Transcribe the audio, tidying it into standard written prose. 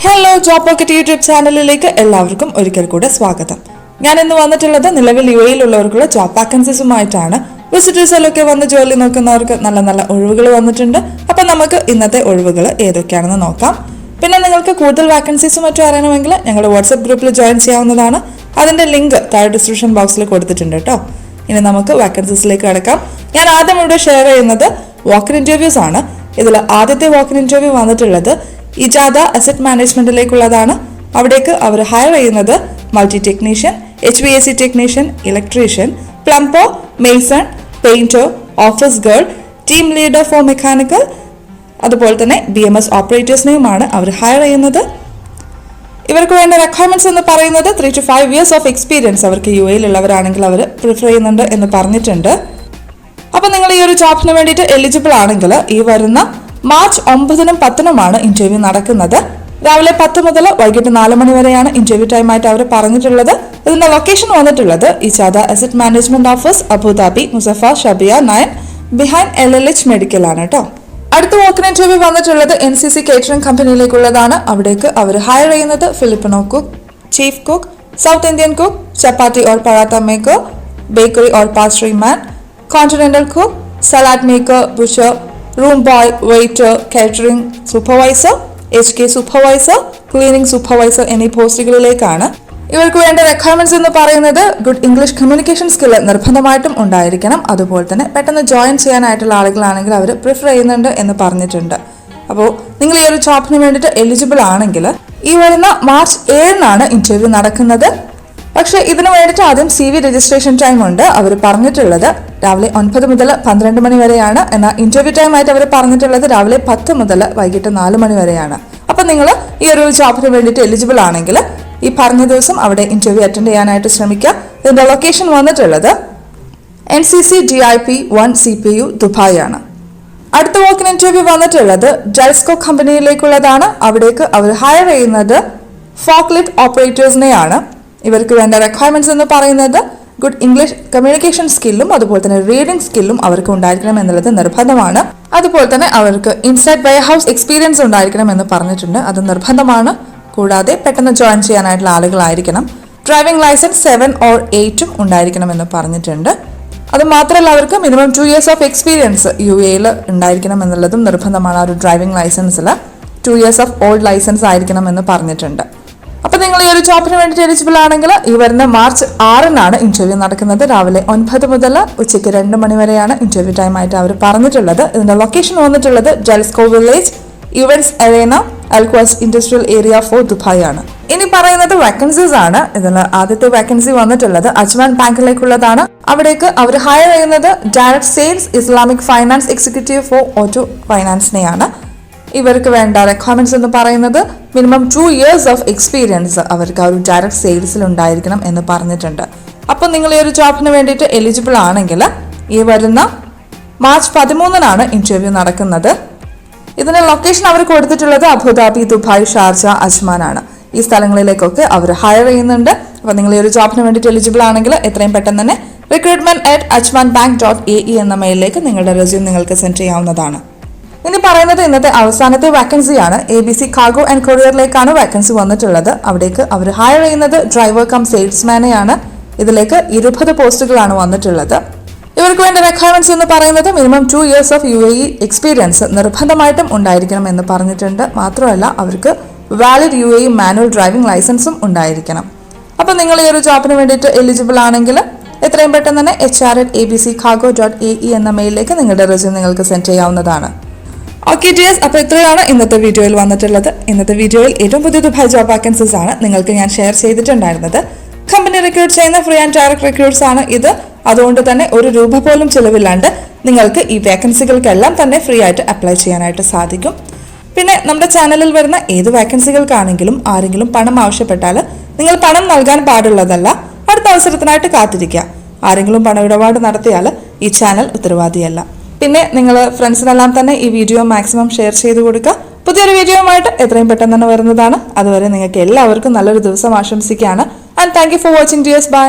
Hello job pocket YouTube ചാനലിലേക്ക് എല്ലാവർക്കും ഒരിക്കൽ കൂടെ സ്വാഗതം. ഞാൻ ഇന്ന് വന്നിട്ടുള്ളത് നിലവിൽ UAE-യിലുള്ളവർക്കുള്ള ജോബ് വാക്കൻസീസുമായിട്ടാണ്. വിസിറ്റേഴ്സിലൊക്കെ വന്ന് ജോലി നോക്കുന്നവർക്ക് നല്ല നല്ല ഒഴിവുകൾ വന്നിട്ടുണ്ട്. അപ്പം നമുക്ക് ഇന്നത്തെ ഒഴിവുകൾ ഏതൊക്കെയാണെന്ന് നോക്കാം. പിന്നെ നിങ്ങൾക്ക് കൂടുതൽ വാക്കൻസീസും മറ്റും അറിയണമെങ്കിൽ ഞങ്ങളുടെ വാട്സ്ആപ്പ് ഗ്രൂപ്പിൽ ജോയിൻ ചെയ്യാവുന്നതാണ്. അതിൻ്റെ ലിങ്ക് താഴെ ഡിസ്ക്രിപ്ഷൻ ബോക്സിൽ കൊടുത്തിട്ടുണ്ട് കേട്ടോ. ഇനി നമുക്ക് വാക്കൻസീസിലേക്ക് കിടക്കാം. ഞാൻ ആദ്യം ഇവിടെ ഷെയർ ചെയ്യുന്നത് വാക്കിൻ ഇൻ്റർവ്യൂസ് ആണ്. ഇതിൽ ആദ്യത്തെ വാക്കിൻ ഇൻ്റർവ്യൂ വന്നിട്ടുള്ളത് ഇജാദ അസറ്റ് മാനേജ്മെന്റിലേക്കുള്ളതാണ്. അവിടേക്ക് അവർ ഹയർ ചെയ്യുന്നത് multi technician, HVAC technician, electrician, plumber, Mason, painter, office girl, team leader four mechanical, അതുപോലെ തന്നെ BMS ഓപ്പറേറ്റേഴ്സിനെയുമാണ് അവർ ഹയർ ചെയ്യുന്നത്. ഇവർക്ക് വേണ്ട റിക്വയർമെന്റ്സ് എന്ന് പറയുന്നത് 3 to 5 years ഓഫ് എക്സ്പീരിയൻസ് അവർക്ക് UAE-യിലുള്ളവരാണെങ്കിൽ അവർ പ്രിഫർ ചെയ്യുന്നുണ്ട് എന്ന് പറഞ്ഞിട്ടുണ്ട്. അപ്പം നിങ്ങൾ ഈ ഒരു ജോബിന് വേണ്ടിയിട്ട് എലിജിബിൾ ആണെങ്കിൽ ഈ വരുന്ന മാർച്ച് 9-നും 10-നുമാണ് ഇന്റർവ്യൂ നടക്കുന്നത്. രാവിലെ 10 മുതൽ വൈകിട്ട് 4 മണി വരെയാണ് ഇന്റർവ്യൂ ടൈം ആയിട്ട് അവർ പറഞ്ഞിട്ടുള്ളത്. ഇതിന്റെ ലൊക്കേഷൻ വന്നിട്ടുള്ളത് Ejada asset management office, Abu Dhabi, Musaffah Shabiya 9 behind LLH medical ആണ് കേട്ടോ. അടുത്ത വാക്കിൻ ഇന്റർവ്യൂ വന്നിട്ടുള്ളത് NCC കേറ്ററിംഗ് കമ്പനിയിലേക്കുള്ളതാണ്. അവിടേക്ക് അവർ ഹയർ ചെയ്യുന്നത് Filipino cook, chief cook, south Indian cook, chapati or paratha maker, bakery or pastry man, continental cook, salad maker, butcher, room boy, waiter, catering supervisor, HK supervisor, cleaning supervisor എന്നീ പോസ്റ്റുകളിലേക്കാണ്. ഇവർക്ക് വേണ്ട requirements എന്ന് പറയുന്നത് ഗുഡ് ഇംഗ്ലീഷ് കമ്മ്യൂണിക്കേഷൻ സ്കില്ല് നിർബന്ധമായിട്ടും ഉണ്ടായിരിക്കണം. അതുപോലെ തന്നെ പെട്ടെന്ന് ജോയിൻ ചെയ്യാനായിട്ടുള്ള ആളുകളാണെങ്കിൽ അവർ പ്രിഫർ ചെയ്യുന്നുണ്ട് എന്ന് പറഞ്ഞിട്ടുണ്ട്. അപ്പോൾ നിങ്ങൾ ഈ ഒരു ജോബിന് വേണ്ടിയിട്ട് എലിജിബിൾ ആണെങ്കിൽ ഈ വരുന്ന മാർച്ച് 7-നാണ് ഇന്റർവ്യൂ നടക്കുന്നത്. പക്ഷേ ഇതിനു വേണ്ടിയിട്ട് ആദ്യം CV രജിസ്ട്രേഷൻ ടൈം ഉണ്ട്. അവർ പറഞ്ഞിട്ടുള്ളത് രാവിലെ 9 മുതൽ 12 മണി വരെയാണ്. എന്നാൽ ഇന്റർവ്യൂ ടൈം ആയിട്ട് അവർ പറഞ്ഞിട്ടുള്ളത് രാവിലെ 10 മുതൽ വൈകിട്ട് 4 മണി വരെയാണ്. അപ്പം നിങ്ങൾ ഈ ഒരു ജോബിന് വേണ്ടിയിട്ട് എലിജിബിൾ ആണെങ്കിൽ ഈ പറഞ്ഞ ദിവസം അവിടെ ഇന്റർവ്യൂ അറ്റൻഡ് ചെയ്യാനായിട്ട് ശ്രമിക്കുക. ഇതിന്റെ ലൊക്കേഷൻ വന്നിട്ടുള്ളത് NCC DIP 1 CPU ദുബായ് ആണ്. അടുത്ത വാക്കിൻ ഇന്റർവ്യൂ വന്നിട്ടുള്ളത് ജൽസ്കോ കമ്പനിയിലേക്കുള്ളതാണ്. അവിടേക്ക് അവർ ഹയർ ചെയ്യുന്നത് ഫോക്ലിഫ്റ്റ് ഓപ്പറേറ്റേഴ്സിനെയാണ്. ഇവർക്ക് വേണ്ട റിക്വയർമെന്റ്സ് എന്ന് പറയുന്നത് ഗുഡ് ഇംഗ്ലീഷ് കമ്മ്യൂണിക്കേഷൻ സ്കില്ലും അതുപോലെ തന്നെ റീഡിംഗ് സ്കില്ലും അവർക്ക് ഉണ്ടായിരിക്കണം എന്നുള്ളത് നിർബന്ധമാണ്. അതുപോലെ തന്നെ അവർക്ക് ഇൻസൈഡ് വെയർഹൗസ് എക്സ്പീരിയൻസ് ഉണ്ടായിരിക്കണം എന്ന് പറഞ്ഞിട്ടുണ്ട്. അത് നിർബന്ധമാണ്. കൂടാതെ പെട്ടെന്ന് ജോയിൻ ചെയ്യാനായിട്ടുള്ള ആളുകളായിരിക്കണം. ഡ്രൈവിംഗ് ലൈസൻസ് 7 or 8 ഉണ്ടായിരിക്കണം എന്ന് പറഞ്ഞിട്ടുണ്ട്. അത് മാത്രമല്ല അവർക്ക് മിനിമം 2 years ഓഫ് എക്സ്പീരിയൻസ് UAE-യിൽ ഉണ്ടായിരിക്കണം എന്നുള്ളതും നിർബന്ധമാണ്. ആ ഒരു ഡ്രൈവിംഗ് ലൈസൻസിൽ 2 years ഓഫ് ഓൾഡ് ലൈസൻസ് ആയിരിക്കണം എന്ന് പറഞ്ഞിട്ടുണ്ട്. അപ്പോൾ നിങ്ങൾ ഈ ഒരു ജോബിന് വേണ്ടിയിട്ട് എലിജിബിൾ ആണെങ്കിൽ ഈ വരുന്ന മാർച്ച് 6-നാണ് ഇന്റർവ്യൂ നടക്കുന്നത്. രാവിലെ 9 മുതൽ ഉച്ചയ്ക്ക് 2 മണി വരെയാണ് ഇന്റർവ്യൂ ടൈം ആയിട്ട് അവർ പറഞ്ഞിട്ടുള്ളത്. ഇതിന്റെ ലൊക്കേഷൻ വന്നിട്ടുള്ളത് Jalsco village, events arena, Al Quoz industrial area four Dubai ആണ്. ഇനി പറയുന്നത് വാക്കൻസീസ് ആണ്. ഇതിൽ ആദ്യത്തെ വാക്കൻസി വന്നിട്ടുള്ളത് അജ്മാൻ ബാങ്കിലേക്കുള്ളതാണ്. അവിടേക്ക് അവർ ഹയർ ചെയ്യുന്നത് direct sales Islamic finance executive for auto ഫൈനാൻസിനെയാണ്. ഇവർക്ക് വേണ്ട റിക്വയർമെന്റ്സ് എന്ന് പറയുന്നത് മിനിമം 2 years ഓഫ് എക്സ്പീരിയൻസ് അവർക്ക് ആ ഒരു ഡയറക്ട് സെയിൽസിൽ ഉണ്ടായിരിക്കണം എന്ന് പറഞ്ഞിട്ടുണ്ട്. അപ്പോൾ നിങ്ങൾ ഈ ഒരു ജോബിന് വേണ്ടിയിട്ട് എലിജിബിൾ ആണെങ്കിൽ ഈ വരുന്ന മാർച്ച് 13-നാണ് ഇന്റർവ്യൂ നടക്കുന്നത്. ഇതിന്റെ ലൊക്കേഷൻ അവർ കൊടുത്തിട്ടുള്ളത് അബുദാബി, ദുബായ്, ഷാർജ, അജ്മാൻ ആണ്. ഈ സ്ഥലങ്ങളിലേക്കൊക്കെ അവർ ഹയർ ചെയ്യുന്നുണ്ട്. അപ്പോൾ നിങ്ങൾ ഈ ഒരു ജോബിന് വേണ്ടിയിട്ട് എലിജിബിൾ ആണെങ്കിൽ എത്രയും പെട്ടെന്ന് തന്നെ recruitment@ajmanbank.ae എന്ന മെയിലിലേക്ക് നിങ്ങളുടെ റെസ്യൂം നിങ്ങൾക്ക് സെൻഡ് ചെയ്യാവുന്നതാണ്. ഇനി പറയുന്നത് ഇന്നത്തെ അവസാനത്തെ വാക്കൻസിയാണ്. ABC കാർഗോ ആൻഡ് കൊറിയറിലേക്കാണ് വാക്കൻസി വന്നിട്ടുള്ളത്. അവിടേക്ക് അവർ ഹയർ ചെയ്യുന്നത് ഡ്രൈവർ കം സെയിൽസ്മാനെയാണ്. ഇതിലേക്ക് 20 പോസ്റ്റുകളാണ് വന്നിട്ടുള്ളത്. ഇവർക്ക് വേണ്ട റിക്വയർമെന്റ്സ് എന്ന് പറയുന്നത് minimum 2 years of UAE experience നിർബന്ധമായിട്ടും ഉണ്ടായിരിക്കണം എന്ന് പറഞ്ഞിട്ടുണ്ട്. മാത്രമല്ല അവർക്ക് വാലിഡ് UAE മാനുവൽ ഡ്രൈവിംഗ് ലൈസൻസും ഉണ്ടായിരിക്കണം. അപ്പോൾ നിങ്ങൾ ഈ ഒരു ജോബിന് വേണ്ടിയിട്ട് എലിജിബിൾ ആണെങ്കിൽ എത്രയും പെട്ടെന്ന് തന്നെ HR@abccargo.ae എന്ന മെയിലിലേക്ക് നിങ്ങളുടെ റെസ്യൂം നിങ്ങൾക്ക് സെൻഡ് ചെയ്യാവുന്നതാണ്. ഓക്കെ ഡിയേഴ്സ്, അപ്പോൾ ഇത്രയാണ് ഇന്നത്തെ വീഡിയോയിൽ വന്നിട്ടുള്ളത്. ഇന്നത്തെ വീഡിയോയിൽ ഏറ്റവും പുതിയ ദുബായ് ജോബ് വാക്കൻസീസ് ആണ് നിങ്ങൾക്ക് ഞാൻ ഷെയർ ചെയ്തിട്ടുണ്ടായിരുന്നത്. കമ്പനി റിക്രൂട്ട് ചെയ്യുന്ന ഫ്രീ ആൻഡ് ഡയറക്റ്റ് റിക്രൂട്ട്സ് ആണ് ഇത്. അതുകൊണ്ട് തന്നെ 1 രൂപ പോലും ചിലവില്ലാണ്ട് നിങ്ങൾക്ക് ഈ വേക്കൻസികൾക്കെല്ലാം തന്നെ ഫ്രീ ആയിട്ട് അപ്ലൈ ചെയ്യാനായിട്ട് സാധിക്കും. പിന്നെ നമ്മുടെ ചാനലിൽ വരുന്ന ഏത് വേക്കൻസികൾക്കാണെങ്കിലും ആരെങ്കിലും പണം ആവശ്യപ്പെട്ടാൽ നിങ്ങൾ പണം നൽകാൻ പാടുള്ളതല്ല. അടുത്ത അവസരത്തിനായിട്ട് കാത്തിരിക്കുക. ആരെങ്കിലും പണമിടപാട് നടത്തിയാൽ ഈ ചാനൽ ഉത്തരവാദിയല്ല. പിന്നെ നിങ്ങൾ ഫ്രണ്ട്സിനെല്ലാം തന്നെ ഈ വീഡിയോ മാക്സിമം ഷെയർ ചെയ്ത് കൊടുക്കുക. പുതിയൊരു വീഡിയോയുമായിട്ട് എത്രയും പെട്ടെന്ന് തന്നെ വരുന്നതാണ്. അതുവരെ നിങ്ങൾക്ക് എല്ലാവർക്കും നല്ലൊരു ദിവസം ആശംസിക്കുകയാണ്. And thank you for watching dears. By.